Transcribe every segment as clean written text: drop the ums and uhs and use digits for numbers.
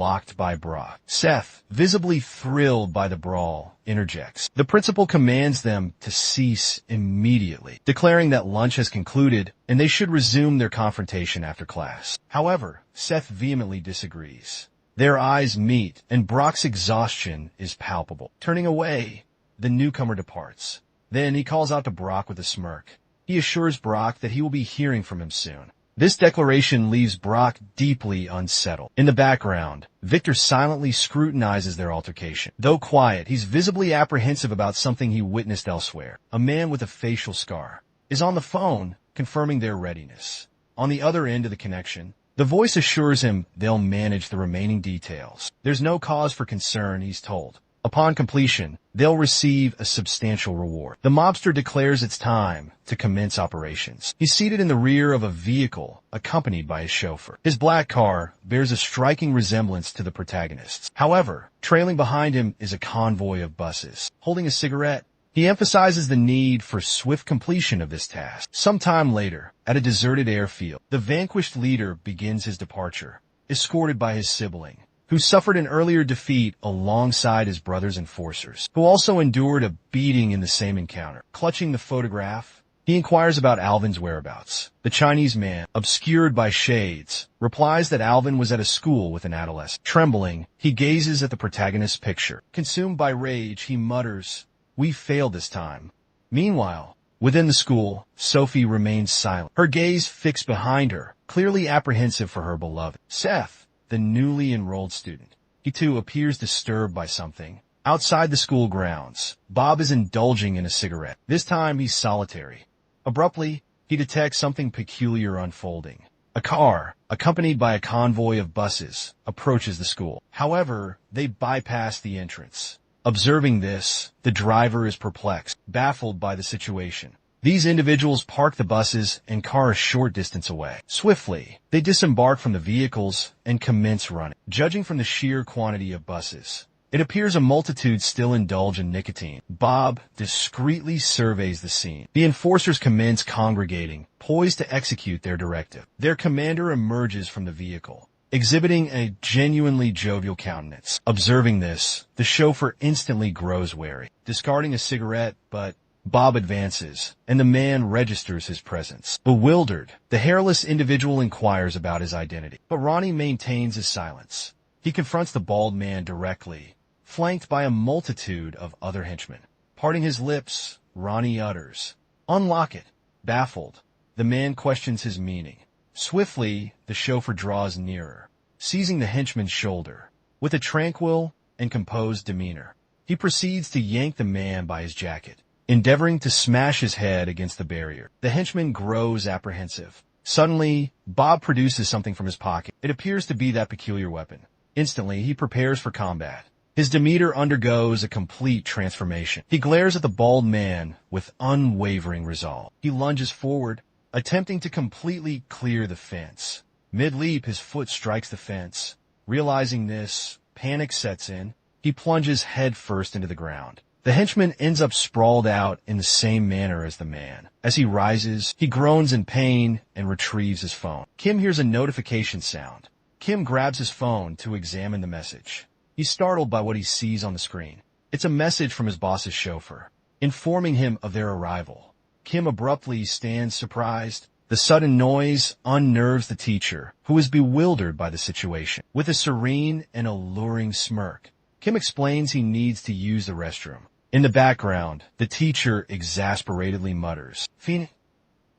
blocked by Brock. Seth, visibly thrilled by the brawl, interjects. The principal commands them to cease immediately, declaring that lunch has concluded and they should resume their confrontation after class. However, Seth vehemently disagrees. Their eyes meet, and Brock's exhaustion is palpable. Turning away, the newcomer departs. Then he calls out to Brock with a smirk. He assures Brock that he will be hearing from him soon. This declaration leaves Brock deeply unsettled. In the background, Victor silently scrutinizes their altercation. Though quiet, he's visibly apprehensive about something he witnessed elsewhere. A man with a facial scar is on the phone, confirming their readiness. On the other end of the connection, the voice assures him they'll manage the remaining details. There's no cause for concern, he's told. Upon completion, they'll receive a substantial reward. The mobster declares it's time to commence operations. He's seated in the rear of a vehicle, accompanied by his chauffeur. His black car bears a striking resemblance to the protagonist's. However, trailing behind him is a convoy of buses. Holding a cigarette, he emphasizes the need for swift completion of this task. Sometime later, at a deserted airfield, the vanquished leader begins his departure, escorted by his sibling, who suffered an earlier defeat alongside his brother's enforcers, who also endured a beating in the same encounter. Clutching the photograph, he inquires about Alvin's whereabouts. The Chinese man, obscured by shades, replies that Alvin was at a school with an adolescent. Trembling, he gazes at the protagonist's picture. Consumed by rage, he mutters, "We failed this time." Meanwhile, within the school, Sophie remains silent, her gaze fixed behind her, clearly apprehensive for her beloved. Seth, the newly enrolled student. He too appears disturbed by something. Outside the school grounds, Bob is indulging in a cigarette. This time he's solitary. Abruptly, he detects something peculiar unfolding. A car, accompanied by a convoy of buses, approaches the school. However, they bypass the entrance. Observing this, the driver is perplexed, baffled by the situation. These individuals park the buses and car a short distance away. Swiftly, they disembark from the vehicles and commence running. Judging from the sheer quantity of buses, it appears a multitude still indulge in nicotine. Bob discreetly surveys the scene. The enforcers commence congregating, poised to execute their directive. Their commander emerges from the vehicle, exhibiting a genuinely jovial countenance. Observing this, the chauffeur instantly grows wary. Discarding a cigarette, but Bob advances, and the man registers his presence. Bewildered, the hairless individual inquires about his identity, but Ronnie maintains his silence. He confronts the bald man directly, flanked by a multitude of other henchmen. Parting his lips, Ronnie utters, "Unlock it." Baffled, the man questions his meaning. Swiftly, the chauffeur draws nearer, seizing the henchman's shoulder. With a tranquil and composed demeanor, he proceeds to yank the man by his jacket, endeavoring to smash his head against the barrier. The henchman grows apprehensive. Suddenly, Bob produces something from his pocket. It appears to be that peculiar weapon. Instantly, he prepares for combat. His demeanor undergoes a complete transformation. He glares at the bald man with unwavering resolve. He lunges forward, attempting to completely clear the fence. Mid-leap, his foot strikes the fence. Realizing this, panic sets in. He plunges head first into the ground. The henchman ends up sprawled out in the same manner as the man. As he rises, he groans in pain and retrieves his phone. Kim hears a notification sound. Kim grabs his phone to examine the message. He's startled by what he sees on the screen. It's a message from his boss's chauffeur, informing him of their arrival. Kim abruptly stands surprised. The sudden noise unnerves the teacher, who is bewildered by the situation. With a serene and alluring smirk, Kim explains he needs to use the restroom. In the background, the teacher exasperately mutters, "Phoenix."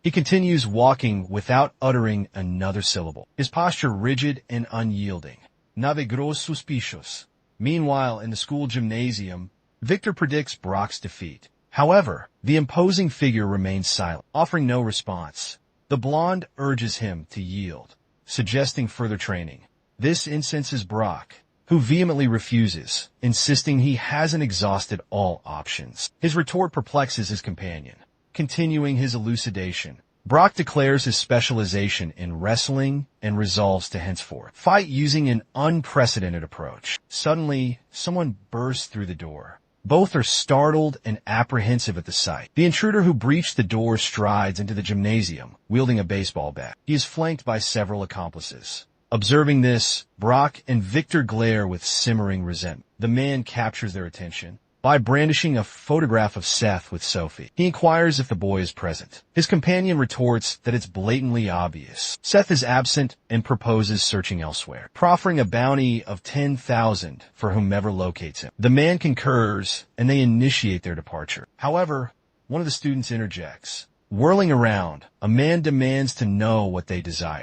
He continues walking without uttering another syllable, his posture rigid and unyielding. Navegros suspicious. Meanwhile, in the school gymnasium, Victor predicts Brock's defeat. However, the imposing figure remains silent, offering no response. The blonde urges him to yield, suggesting further training. This incenses Brock, who vehemently refuses, insisting he hasn't exhausted all options. His retort perplexes his companion. Continuing his elucidation, Brock declares his specialization in wrestling and resolves to henceforth fight using an unprecedented approach. Suddenly, someone bursts through the door. Both are startled and apprehensive at the sight. The intruder who breached the door strides into the gymnasium, wielding a baseball bat. He is flanked by several accomplices. Observing this, Brock and Victor glare with simmering resentment. The man captures their attention by brandishing a photograph of Seth with Sophie. He inquires if the boy is present. His companion retorts that it's blatantly obvious. Seth is absent and proposes searching elsewhere, proffering a bounty of 10,000 for whomever locates him. The man concurs, and they initiate their departure. However, one of the students interjects. Whirling around, a man demands to know what they desire.